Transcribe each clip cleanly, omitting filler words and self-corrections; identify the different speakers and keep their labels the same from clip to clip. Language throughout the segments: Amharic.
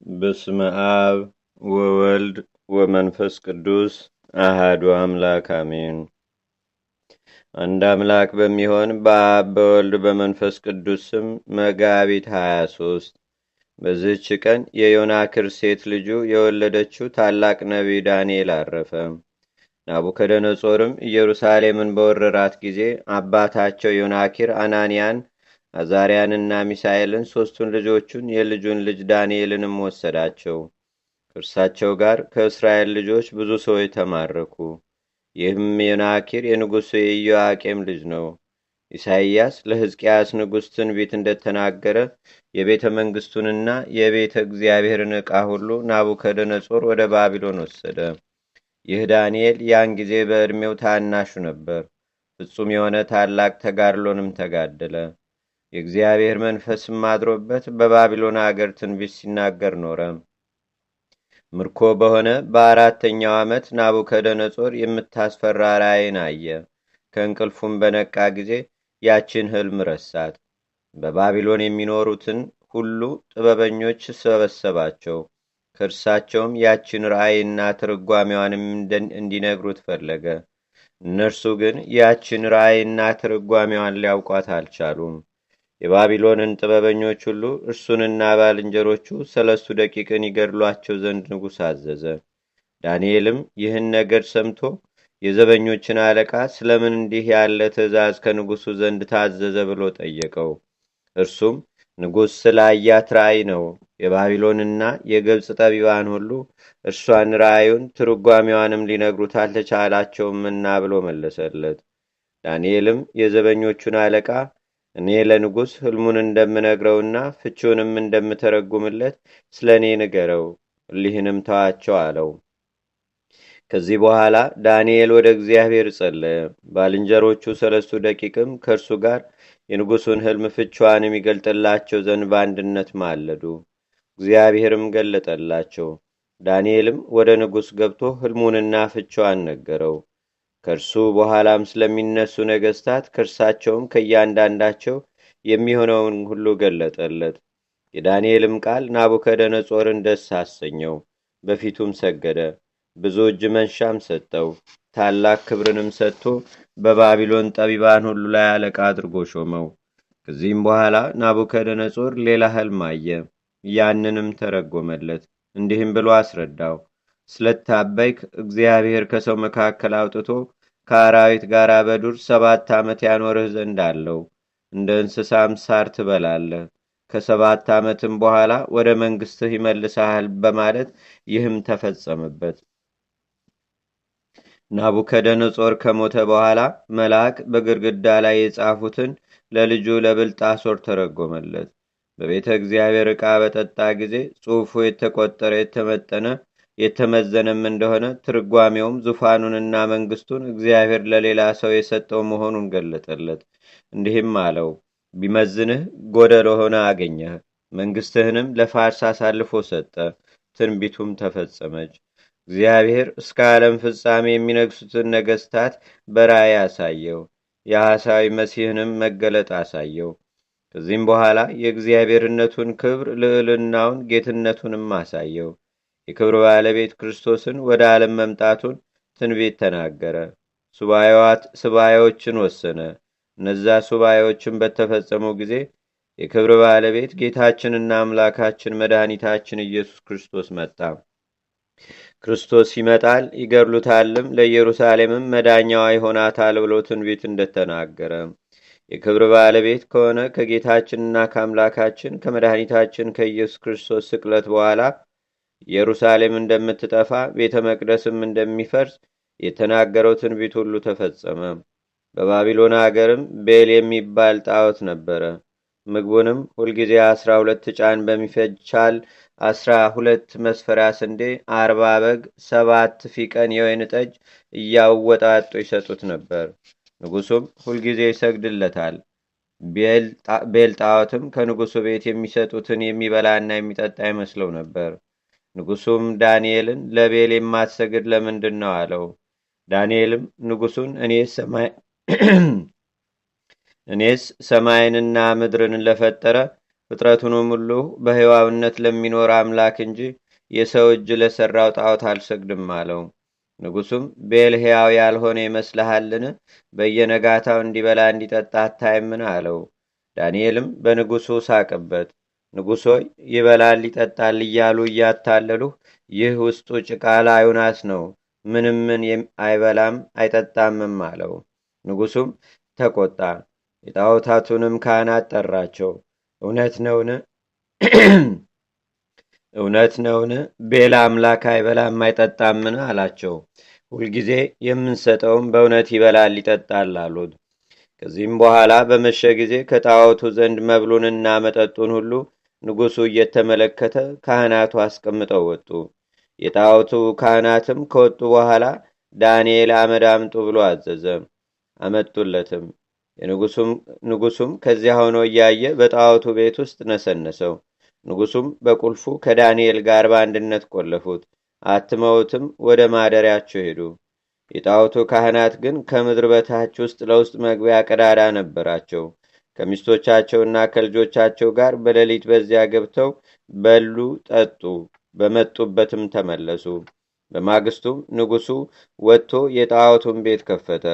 Speaker 1: በስመ አብ ወወልድ ወመንፈስ ቅዱስ አሃዱ አምላክ አሜን። አንድ አምላክ በሚሆን በአብ በወልድ በመንፈስ ቅዱስ ስም መጋቢት 23 በዚህች ቀን የዮናክር ሴት ልጁ የወለደችው ታላቅ ነቢይ ዳንኤል አረፈ። ናቡከደነጾርም ኢየሩሳሌምን በወረራት ጊዜ አባታቸው ዮናኪር አናንያን፣ አዛርያንና ሚሳኤልን ሦስቱን ልጆቹን የልጁን ልጅ ዳንኤልንም ወሰዳቸው። ከእርሳቸው ጋር ከእስራኤል ልጆች ብዙ ሰዎች ተማረኩ። ይህም ዮናኪር የንጉሡ የኢዮአቄም ልጅ ነው። ኢሳይያስ ለሕዝቅያስ ንጉሥ ትንቢት እንደተናገረ የቤተ መንግሥቱንና የቤተ እግዚአብሔርን ዕቃ ሁሉ ናቡከደነጾር ወደ ባቢሎን ወሰደ። ይህ ዳንኤል ያን ጊዜ በዕድሜው ታናሹ ነበር። ፍጹም የሆነ ታላቅ ተጋድሎንም ተጋደለ። የእግዚአብሔር መንፈስም አድሮበት በባቢሎን አገር ትንቢት ሲናገር ኖረ። ምርኮ በሆነ በአራተኛው ዓመት ናቡከደነጾር የምታስፈራ ራእይን አየ። ከእንቅልፉም በነቃ ጊዜ ያችን ሕልም ረሳት። በባቢሎን የሚኖሩትን ሁሉ ጥበበኞች ሰበሰባቸው። ከእርሳቸውም ያችን ራእይና ትርጓሜዋንም እንዲነግሩት ፈለገ። እነርሱ ግን ያችን ራእይና ትርጓሜዋን ሊያውቋት አልቻሉም። የባቢሎንን ጥበበኞች ሁሉ እርሱንና ባልንጀሮቹ 3 ደቂቅን ይገድሏቸው ዘንድ ንጉሥ አዘዘ። ዳንኤልም ይህን ነገር ሰምቶ የዘበኞችን አለቃ ስለምን እንዲህ ያለ ትእዛዝ ከንጉሡ ዘንድ ታዘዘ ብሎ ጠየቀው። እርሱም ንጉሥ ስላያት ራእይ ነው። የባቢሎንና የግብፅ ጠቢባን ሁሉ እርሷን ራእዩን ትርጓሜዋንም ሊነግሩት አልተቻላቸውምና ብሎ መለሰለት። ዳንኤልም የዘበኞቹን አለቃ እኔ ለንጉሥ ሕልሙን እንደምነግረውና ፍቺውንም እንደምተረጉምለት ስለ እኔ ንገረው፣ እሊህንም ተዋቸው አለው። ከዚህ በኋላ ዳንኤል ወደ እግዚአብሔር ጸለየ። ባልንጀሮቹ 3 ደቂቅም ከእርሱ ጋር የንጉሡን ሕልም ፍቿን የሚገልጥላቸው ዘንድ በአንድነት ማለዱ። እግዚአብሔርም ገለጠላቸው። ዳንኤልም ወደ ንጉሥ ገብቶ ሕልሙንና ፍቿን ነገረው። ከእርሱ በኋላም ስለሚነሱ ነገሥታት ከእርሳቸውም ከእያንዳንዳቸው የሚሆነውን ሁሉ ገለጠለት። የዳንኤልም ቃል ናቡከደነጾርን ደስ አሰኘው። በፊቱም ሰገደ። ብዙ እጅ መንሻም ሰጠው። ታላቅ ክብርንም ሰጥቶ በባቢሎን ጠቢባን ሁሉ ላይ አለቃ አድርጎ ሾመው። ከዚህም በኋላ ናቡከደነጾር ሌላ ሕልም አየ። ያንንም ተረጎመለት። እንዲህም ብሎ አስረዳው። ስለታበይክ እግዚአብሔር ከሰው መካከል አውጥቶ ከአራዊት ጋር በዱር 7 ዓመት ያኖርህ ዘንድ አለው። እንደ እንስሳም ሳር ትበላለህ። ከ7 ዓመትም በኋላ ወደ መንግሥትህ ይመልሰሃል በማለት ይህም ተፈጸመበት። ናቡከደነጾር ከሞተ በኋላ መልአክ በግድግዳ ላይ የጻፉትን ለልጁ ለብልጣሶር ተረጎመለት። በቤተ እግዚአብሔር ዕቃ በጠጣ ጊዜ ጽሑፉ የተቆጠረ የተመጠነ የተመዘነም እንደሆነ ትርጓሜውም ዙፋኑንና መንግስቱን እግዚአብሔር ለሌላ ሰው የሰጠው መሆኑን ገለጠለት። እንዲህም አለው፣ ቢመዝንህ ጎደሎ ሆነ አገኘህ። መንግስትህንም ለፋርስ አሳልፎ ሰጠ። ትንቢቱም ተፈጸመች። እግዚአብሔር እስከ ዓለም ፍጻሜ የሚነግሱትን ነገስታት በራእይ አሳየው። የሐሳዊ መሲህንም መገለጥ አሳየው። ከዚህም በኋላ የእግዚአብሔርነቱን ክብር፣ ልዕልናውን፣ ጌትነቱንም አሳየው። የክብር ባለቤት ክርስቶስን ወደ ዓለም መምጣቱን ትንቢት ተናገረ። ሱባኤዎችን ወሰነ። እነዛ ሱባኤዎችን በተፈጸሙ ጊዜ የክብር ባለቤት ጌታችንና አምላካችን መድኃኒታችን ኢየሱስ ክርስቶስ መጣ። ክርስቶስ ይመጣል፣ ይገድሉታልም፣ ለኢየሩሳሌምም መዳኛዋ ይሆናታል ብሎ ትንቢት እንደተናገረ የክብር ባለቤት ከሆነ ከጌታችንና ከአምላካችን ከመድኃኒታችን ከኢየሱስ ክርስቶስ ስቅለት በኋላ ኢየሩሳሌም እንደምትጠፋ ቤተ መቅደስም እንደሚፈርስ የተናገረው ትንቢት ሁሉ ተፈጸመ። በባቢሎን አገርም ቤል የሚባል ጣዖት ነበረ። ምግቡንም ሁልጊዜ 12 ጫን በሚፈጅቻል 12 መስፈሪያ ስንዴ፣ 40 በግ፣ 7 ፊቀን የወይን ጠጅ እያወጣጡ ይሰጡት ነበር። ንጉሱም ሁልጊዜ ይሰግድለታል። ቤል ጣዖትም ከንጉሱ ቤት የሚሰጡትን የሚበላና የሚጠጣ ይመስለው ነበር። ንጉሱም ዳንኤልን ለቤል የማትሰግድ ለምንድን ነው አለው። ዳንኤልም ንጉሱን እኔስ ሰማይንና ምድርን ለፈጠረ ፍጥረቱንም ሁሉ በሕያውነት ለሚኖር አምላክ እንጂ የሰው እጅ ለሠራው ጣዖት አልሰግድም አለው። ንጉሡም ቤል ሕያው ያልሆነ ይመስልሃልን? በየነጋታው እንዲበላ እንዲጠጣ አታይምን? አለው። ዳንኤልም በንጉሡ ሳቅበት። ንጉሥ ሆይ ይበላል ይጠጣል እያሉ እያታለሉህ፣ ይህ ውስጡ ጭቃ ላዩ ናስ ነው፣ ምንም ምን አይበላም አይጠጣምም አለው። ንጉሡም ተቆጣ። የጣዖታቱንም ካህናት ጠራቸው። እውነት ነውን? ቤላ አምላክ አይበላም አይጠጣምን? አላቸው። ሁልጊዜ የምንሰጠውም በእውነት ይበላል ይጠጣል አሉት። ከዚህም በኋላ በመሸ ጊዜ ከጣዖቱ ዘንድ መብሉንና መጠጡን ሁሉ ንጉሡ እየተመለከተ ካህናቱ አስቀምጠው ወጡ። የጣዖቱ ካህናትም ከወጡ በኋላ ዳንኤል አመድ አምጡ ብሎ አዘዘ። አመጡለትም። ንጉሡም ከዚያ ሆኖ እያየ በጣዖቱ ቤት ውስጥ ነሰነሰው። ንጉሡም በቁልፉ ከዳንኤል ጋር በአንድነት ቆለፉት። አትመውትም ወደ ማደሪያቸው ሄዱ። የጣዖቱ ካህናት ግን ከምድር በታች ውስጥ ለውስጥ መግቢያ ቀዳዳ ነበራቸው። ከሚስቶቻቸውና ከልጆቻቸው ጋር በሌሊት በዚያ ገብተው በሉ፣ ጠጡ፣ በመጡበትም ተመለሱ። በማግስቱም ንጉሡ ወጥቶ የጣዖቱን ቤት ከፈተ።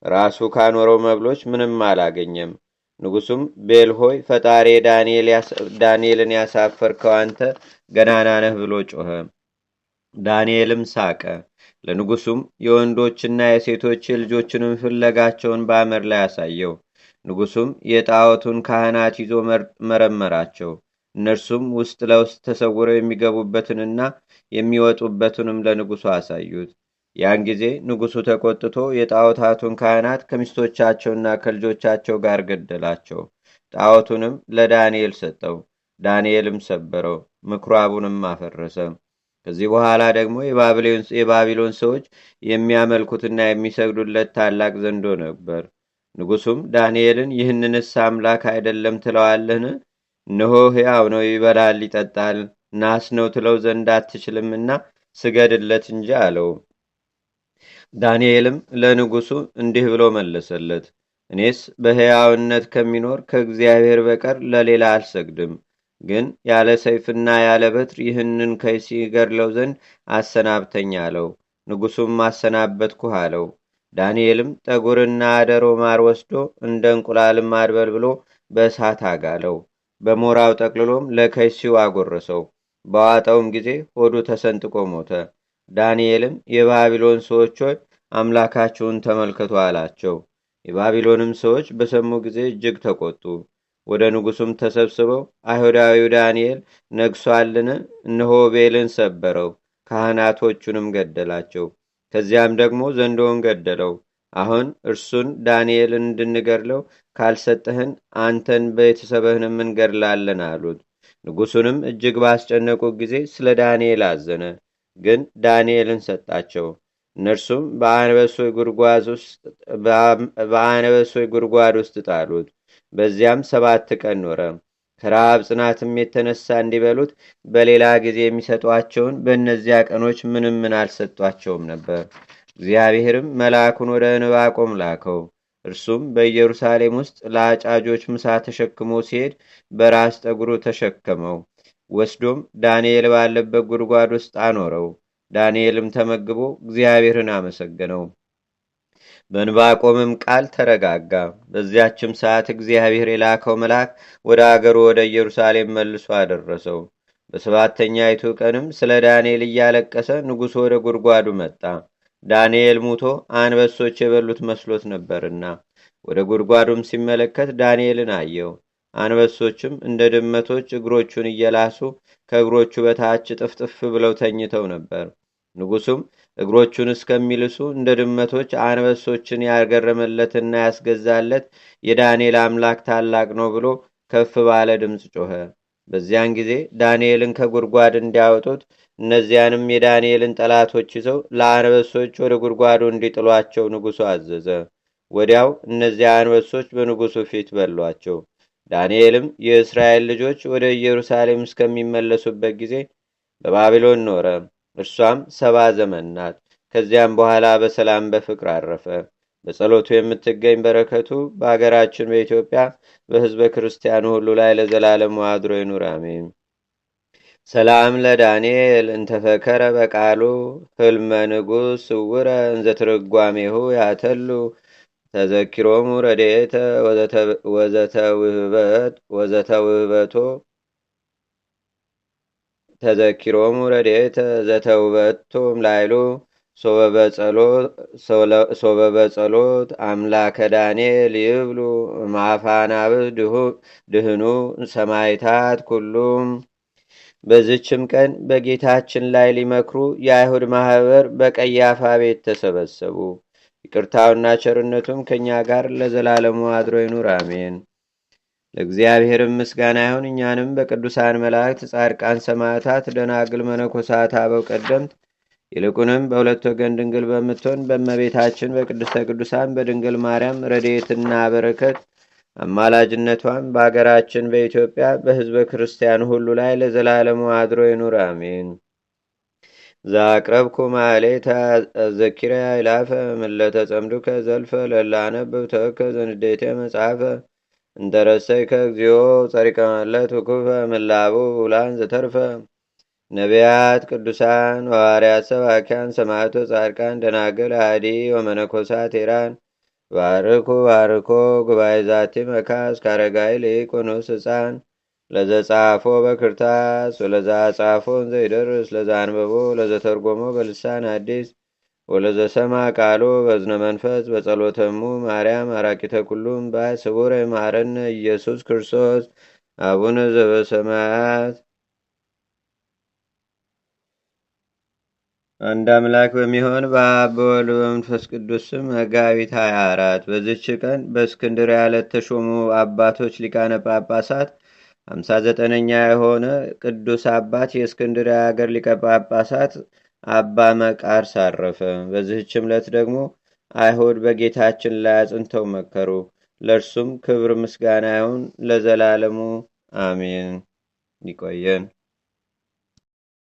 Speaker 1: ራሱ ካኖረው መብሎች ምንም አላገኘም። ንጉሡም ቤል ሆይ ፈጣሪ ዳንኤልን ያሳፈርከው አንተ ገናና ነህ ብሎ ጮኸ። ዳንኤልም ሳቀ። ለንጉሡም የወንዶችና የሴቶች የልጆችንም ፍለጋቸውን በአመድ ላይ አሳየው። ንጉሡም የጣዖቱን ካህናት ይዞ መረመራቸው። እነርሱም ውስጥ ለውስጥ ተሰውረው የሚገቡበትንና የሚወጡበትንም ለንጉሡ አሳዩት። ያን ጊዜ ንጉሡ ተቆጥቶ የጣዖታቱን ካህናት ከሚስቶቻቸውና ከልጆቻቸው ጋር ገደላቸው። ጣዖቱንም ለዳንኤል ሰጠው። ዳንኤልም ሰበረው፣ ምኵራቡንም አፈረሰ። ከዚህ በኋላ ደግሞ የባቢሎን ሰዎች የሚያመልኩትና የሚሰግዱለት ታላቅ ዘንዶ ነበር። ንጉሡም ዳንኤልን ይህንንስ አምላክ አይደለም ትለዋለህን? እነሆ ሕያው ነው፣ ይበላል ይጠጣል፣ ናስ ነው ትለው ዘንድ አትችልምና ስገድለት እንጂ አለው። ዳንኤልም ለንጉሡ እንዲህ ብሎ መለሰለት፣ እኔስ በሕያውነት ከሚኖር ከእግዚአብሔር በቀር ለሌላ አልሰግድም። ግን ያለ ሰይፍና ያለ በትር ይህንን ከይሲ ገድለው ዘንድ አሰናብተኝ አለው። ንጉሡም አሰናበትኩህ አለው። ዳንኤልም ጠጉርና አደሮ ማር ወስዶ እንደ እንቁላልም አድበልብሎ በእሳት አጋለው። በሞራው ጠቅልሎም ለከይሲው አጎረሰው። በዋጠውም ጊዜ ሆዱ ተሰንጥቆ ሞተ። ዳንኤልም የባቢሎን ሰዎች ሆይ አምላካችሁን ተመልከቱ አላቸው። የባቢሎንም ሰዎች በሰሙ ጊዜ እጅግ ተቆጡ። ወደ ንጉሡም ተሰብስበው አይሁዳዊው ዳንኤል ነግሷልን? እነሆ ቤልን ሰበረው፣ ካህናቶቹንም ገደላቸው። ከዚያም ደግሞ ዘንዶውን ገደለው። አሁን እርሱን ዳንኤልን እንድንገድለው ካልሰጠህን አንተን ቤተሰብህንም እንገድላለን አሉት። ንጉሡንም እጅግ ባስጨነቁት ጊዜ ስለ ዳንኤል አዘነ፣ ግን ዳንኤልን ሰጣቸው። እነርሱም በአነበሶች ጉድጓድ ውስጥ ጣሉት። በዚያም 7 ቀን ኖረ። ከረሃብ ጽናትም የተነሳ እንዲበሉት በሌላ ጊዜ የሚሰጧቸውን በእነዚያ ቀኖች ምንም ምን አልሰጧቸውም ነበር። እግዚአብሔርም መልአኩን ወደ ዕንባቆም ላከው። እርሱም በኢየሩሳሌም ውስጥ ለአጫጆች ምሳ ተሸክሞ ሲሄድ በራስ ጠጉሩ ተሸከመው። ወስዶም ዳንኤል ባለበት ጉድጓድ ውስጥ አኖረው። ዳንኤልም ተመግቦ እግዚአብሔርን አመሰገነው። በዕንባቆምም ቃል ተረጋጋ። በዚያችም ሰዓት እግዚአብሔር የላከው መልአክ ወደ አገሩ ወደ ኢየሩሳሌም መልሶ አደረሰው። በሰባተኛይቱ ቀንም ስለ ዳንኤል እያለቀሰ ንጉሡ ወደ ጉድጓዱ መጣ። ዳንኤል ሙቶ አንበሶች የበሉት መስሎት ነበርና፣ ወደ ጉድጓዱም ሲመለከት ዳንኤልን አየው። አንበሶችም እንደ ድመቶች እግሮቹን እየላሱ ከእግሮቹ በታች ጥፍጥፍ ብለው ተኝተው ነበር። ንጉሡም እግሮቹን እስከሚልሱ እንደ ድመቶች አንበሶችን ያገረመለትና ያስገዛለት የዳንኤል አምላክ ታላቅ ነው ብሎ ከፍ ባለ ድምፅ ጮኸ። በዚያን ጊዜ ዳንኤልን ከጉድጓድ እንዲያወጡት፣ እነዚያንም የዳንኤልን ጠላቶች ይዘው ለአንበሶች ወደ ጉድጓዱ እንዲጥሏቸው ንጉሡ አዘዘ። ወዲያው እነዚያ አንበሶች በንጉሡ ፊት በሏቸው። ዳንኤልም የእስራኤል ልጆች ወደ ኢየሩሳሌም እስከሚመለሱበት ጊዜ በባቢሎን ኖረ። እርሷም 70 ዘመን ናት። ከዚያም በኋላ በሰላም በፍቅር አረፈ። በጸሎቱ የምትገኝ በረከቱ በአገራችን በኢትዮጵያ በሕዝበ ክርስቲያኑ ሁሉ ላይ ለዘላለሙ አድሮ ይኑር፣ አሜን። ሰላም ለዳንኤል እንተፈከረ በቃሉ ህልመ ንጉሥ ስውረ እንዘትርጓሜሁ ያተሉ ተዘኪሮሙ ረድኤተ ወዘተውህበቶ ተዘኪሮሙ ረድኤተ ዘተውበቶም ላይሉ ሶበበጸሎት አምላከ ዳንኤል ይብሉ ማፋናብህ ድህኑ ሰማይታት ኩሉም። በዝችም ቀን በጌታችን ላይ ሊመክሩ የአይሁድ ማኅበር በቀያፋ ቤት ተሰበሰቡ። ይቅርታውና ቸርነቱም ከእኛ ጋር ለዘላለሙ አድሮ ይኑር፣ አሜን። ለእግዚአብሔርም ምስጋና ይሁን። እኛንም በቅዱሳን መላእክት፣ ጻድቃን፣ ሰማዕታት፣ ደናግል፣ መነኮሳት፣ አበው ቀደምት ይልቁንም በሁለት ወገን ድንግል በምትሆን በእመቤታችን በቅድስተ ቅዱሳን በድንግል ማርያም ረድኤትና በረከት አማላጅነቷን በአገራችን በኢትዮጵያ በሕዝበ ክርስቲያኑ ሁሉ ላይ ለዘላለሙ አድሮ ይኑር፣ አሜን። ዛቅረብኩ ማሌታ ዘኪርያ ይላፈ ምለተ ጸምዱከ ዘልፈ ለላነብብ ተወከ ዘንዴቴ መጽሐፈ እንተረሰይከ እግዚኦ ጸሪቀ መለት ውኩፈ ምላቡ ውላን ዘተርፈ ነቢያት፣ ቅዱሳን፣ ሐዋርያት፣ ሰባኪያን፣ ሰማዕቶ፣ ጻድቃን፣ ደናግል፣ አዲ ወመነኮሳት ቴራን ባርኩ ባርኮ ጉባኤ ዛቲ መካስ ካረጋይ ሊቁኑስ ሕፃን ለዘጻፎ በክርታስ ወለዛ ጻፎን ዘይደርስ ለዛ አንበቦ ለዘተርጎሞ በልሳን አዲስ ወለዘሰማ ቃሎ በዝነ መንፈስ በጸሎተሙ ማርያም አራቂተ ኩሉም ባይ ስቡረ ማረነ ኢየሱስ ክርስቶስ አቡነ ዘበሰማያት። አንድ አምላክ በሚሆን በአብ በወልድ በመንፈስ ቅዱስ ስም መጋቢት 24 በዝች ቀን በእስክንድርያ ለተሾሙ አባቶች ሊቃነ ጳጳሳት 59ኛ የሆነ ቅዱስ አባት የእስክንድርያ ሀገር ሊቀ ጳጳሳት አባ መቃርስ አረፈ። በዚህችም ዕለት ደግሞ አይሁድ በጌታችን ላይ አጽንተው መከሩ። ለእርሱም ክብር ምስጋና ይሁን ለዘላለሙ አሜን። ይቆየን።